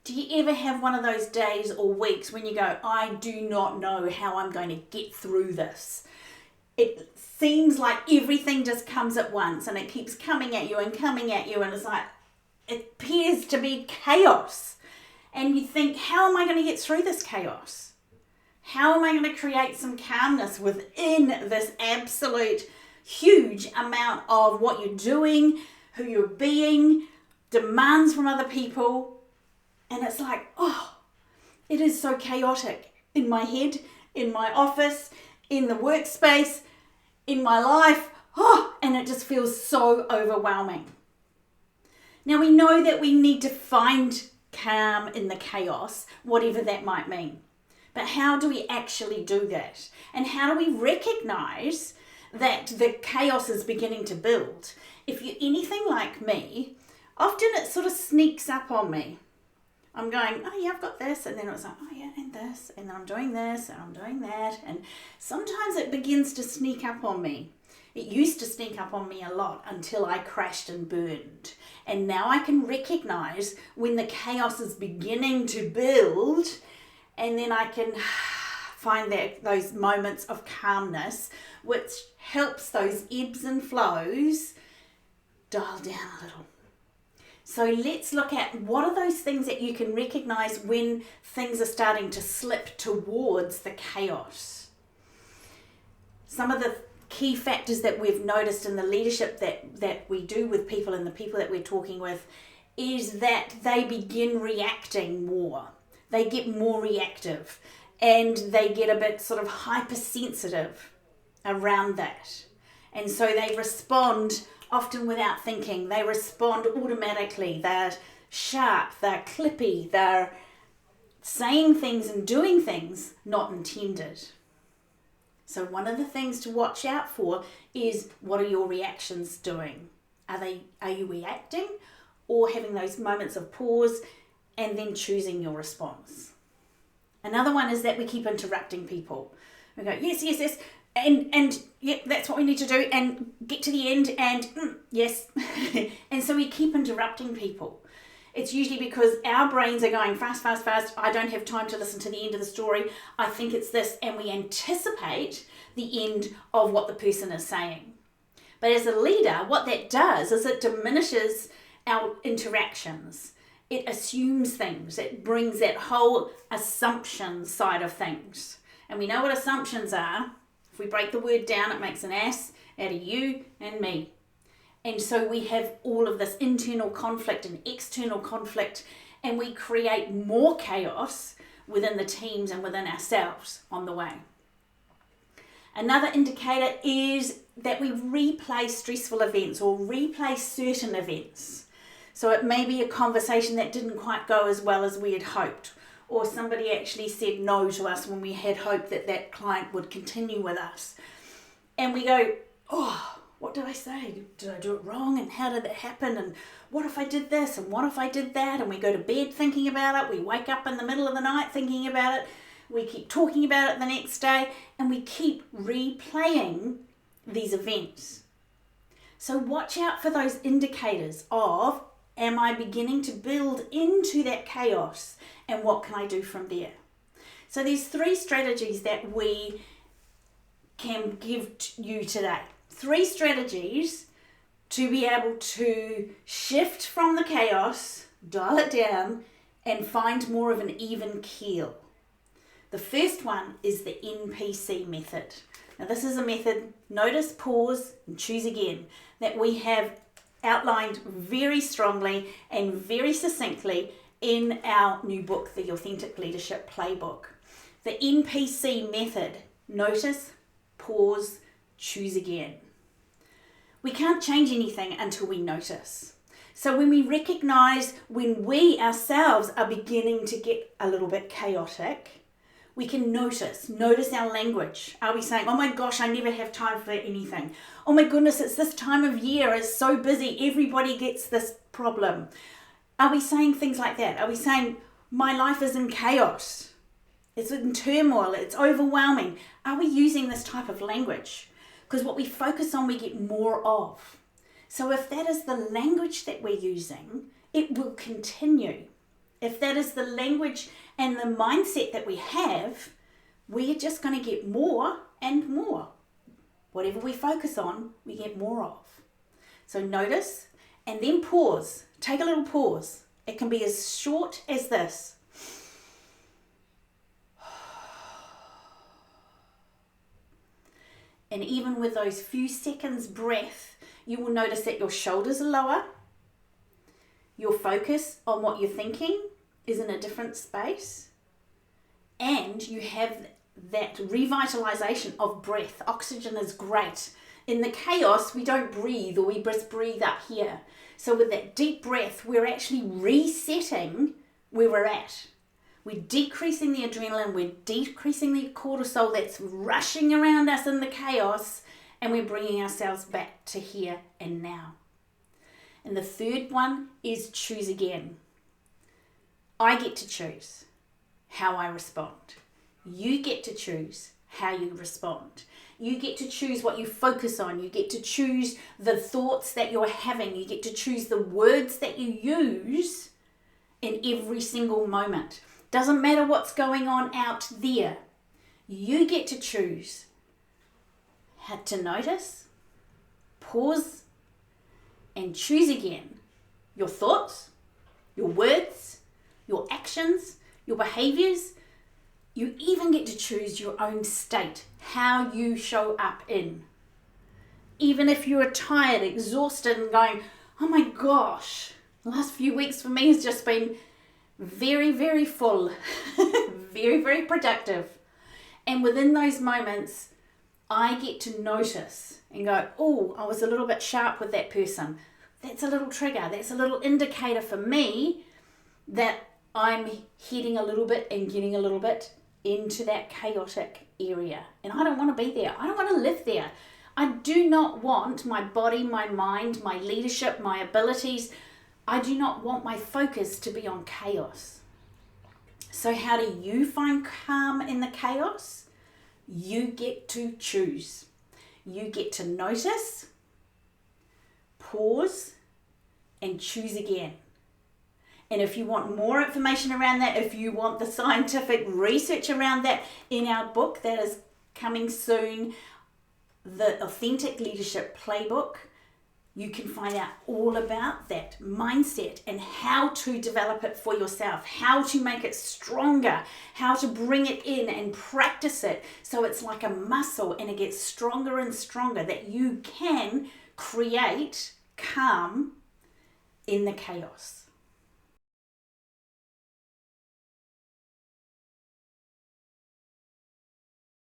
Do you ever have one of those days or weeks when you go, I do not know how I'm going to get through this? It seems like everything just comes at once and it keeps coming at you and it's like, it appears to be chaos. And you think, how am I going to get through this chaos? How am I going to create some calmness within this absolute huge amount of what you're doing, who you're being, demands from other people? And it's like, oh, it is so chaotic in my head, in my office, in the workspace, in my life. Oh, and it just feels so overwhelming. Now we know that we need to find calm in the chaos, whatever that might mean. But how do we actually do that? And how do we recognize that the chaos is beginning to build? If you're anything like me, often it sort of sneaks up on me. I'm going, oh yeah, I've got this. And then it's like, oh yeah, and this. And then I'm doing this and I'm doing that. And sometimes it begins to sneak up on me. It used to sneak up on me a lot until I crashed and burned. And now I can recognize when the chaos is beginning to build, and then I can find those moments of calmness, which helps those ebbs and flows dial down a little. So let's look at what are those things that you can recognize when things are starting to slip towards the chaos. Some of the key factors that we've noticed in the leadership that we do with people and the people that we're talking with is that they begin reacting more. They get more reactive and they get a bit sort of hypersensitive around that. And so they respond often without thinking. They respond automatically. They're sharp, they're clippy, they're saying things and doing things not intended. So one of the things to watch out for is, what are your reactions doing? Are you reacting or having those moments of pause and then choosing your response? Another one is that we keep interrupting people. We go, yes, and yeah, that's what we need to do, and get to the end, and yes. And so we keep interrupting people. It's usually because our brains are going fast. I don't have time to listen to the end of the story. I think it's this, and we anticipate the end of what the person is saying. But as a leader, what that does is it diminishes our interactions. It assumes things. It brings that whole assumption side of things. And we know what assumptions are. If we break the word down, it makes an ass out of you and me. And so we have all of this internal conflict and external conflict, and we create more chaos within the teams and within ourselves on the way. Another indicator is that we replay stressful events or replay certain events. So it may be a conversation that didn't quite go as well as we had hoped, or somebody actually said no to us when we had hoped that client would continue with us. And we go, oh, what did I say? Did I do it wrong? And how did that happen? And what if I did this? And what if I did that? And we go to bed thinking about it. We wake up in the middle of the night thinking about it. We keep talking about it the next day. And we keep replaying these events. So watch out for those indicators of, am I beginning to build into that chaos? And what can I do from there? So there's 3 strategies that we can give you today. 3 strategies to be able to shift from the chaos, dial it down, and find more of an even keel. The first one is the NPC method. Now this is a method, notice, pause, and choose again, that we have outlined very strongly and very succinctly in our new book, The Authentic Leadership Playbook. The NPC method, notice, pause, choose again. We can't change anything until we notice. So when we recognize when we ourselves are beginning to get a little bit chaotic, we can notice our language. Are we saying, oh my gosh, I never have time for anything. Oh my goodness, it's this time of year, it's so busy, everybody gets this problem. Are we saying things like that? Are we saying, my life is in chaos, it's in turmoil, it's overwhelming? Are we using this type of language? Because what we focus on, we get more of. So if that is the language that we're using, it will continue. if that is the language and the mindset that we have, we're just going to get more and more. Whatever we focus on, we get more of. So notice and then pause. Take a little pause. It can be as short as this. And even with those few seconds breath, you will notice that your shoulders are lower. Your focus on what you're thinking is in a different space. And you have that revitalization of breath. Oxygen is great. In the chaos, we don't breathe, or we just breathe up here. So with that deep breath, we're actually resetting where we're at. We're decreasing the adrenaline, we're decreasing the cortisol that's rushing around us in the chaos, and we're bringing ourselves back to here and now. And the third one is choose again. I get to choose how I respond. You get to choose how you respond. You get to choose what you focus on. You get to choose the thoughts that you're having. You get to choose the words that you use in every single moment. Doesn't matter what's going on out there. You get to choose how to notice, pause, and choose again your thoughts, your words, your actions, your behaviors. You even get to choose your own state, how you show up in. Even if you're tired, exhausted, and going, oh my gosh, the last few weeks for me has just been very, very full, very, very productive. And within those moments, I get to notice and go, oh, I was a little bit sharp with that person. That's a little trigger. That's a little indicator for me that I'm heading a little bit and getting a little bit into that chaotic area. And I don't want to be there. I don't want to live there. I do not want my body, my mind, my leadership, my abilities. I do not want my focus to be on chaos. So how do you find calm in the chaos? You get to choose. You get to notice, pause, and choose again. And if you want more information around that, if you want the scientific research around that, in our book that is coming soon, the Authentic Leadership Playbook, you can find out all about that mindset and how to develop it for yourself, how to make it stronger, how to bring it in and practice it so it's like a muscle and it gets stronger and stronger, that you can create calm in the chaos.